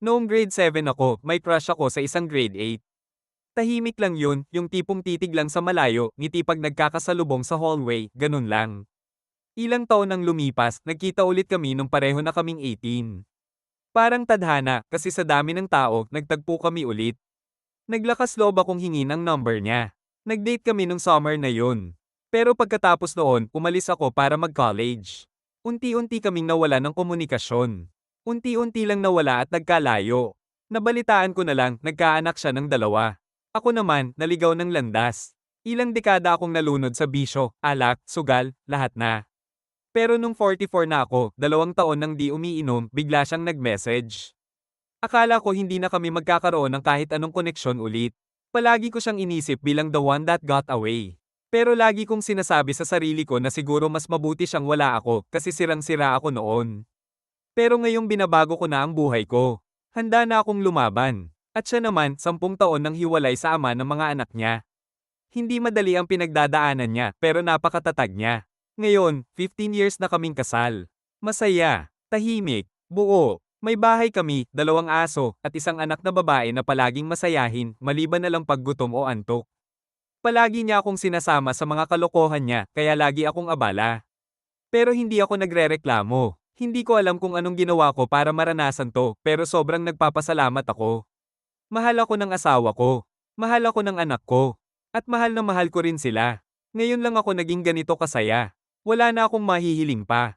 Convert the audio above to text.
Noong grade 7 ako, may crush ako sa isang grade 8. Tahimik lang yun, yung tipong titig lang sa malayo, ngiti pag nagkakasalubong sa hallway, ganun lang. Ilang taon nang lumipas, nagkita ulit kami nung pareho na kaming 18. Parang tadhana, kasi sa dami ng tao, nagtagpo kami ulit. Naglakas loob akong hingin ang number niya. Nag-date kami nung summer na yun. Pero pagkatapos noon, umalis ako para mag-college. Unti-unti kaming nawala ng komunikasyon. Unti-unti lang nawala at nagkalayo. Nabalitaan ko na lang, nagkaanak siya ng dalawa. Ako naman, naligaw ng landas. Ilang dekada akong nalunod sa bisyo, alak, sugal, lahat na. Pero nung 44 na ako, 2 taon nang di umiinom, bigla siyang nag-message. Akala ko hindi na kami magkakaroon ng kahit anong koneksyon ulit. Palagi ko siyang inisip bilang the one that got away. Pero lagi kong sinasabi sa sarili ko na siguro mas mabuti siyang wala ako kasi sirang-sira ako noon. Pero ngayong binabago ko na ang buhay ko. Handa na akong lumaban. At siya naman, 10 taon nang hiwalay sa ama ng mga anak niya. Hindi madali ang pinagdadaanan niya, pero napakatatag niya. Ngayon, 15 years na kaming kasal. Masaya, tahimik, buo. May bahay kami, 2 aso, at isang anak na babae na palaging masayahin, maliban na lang paggutom o antok. Palagi niya akong sinasama sa mga kalokohan niya, kaya lagi akong abala. Pero hindi ako nagrereklamo. Hindi ko alam kung anong ginawa ko para maranasan to, pero sobrang nagpapasalamat ako. Mahal ako ng asawa ko. Mahal ako ng anak ko. At mahal na mahal ko rin sila. Ngayon lang ako naging ganito kasaya. Wala na akong mahihiling pa.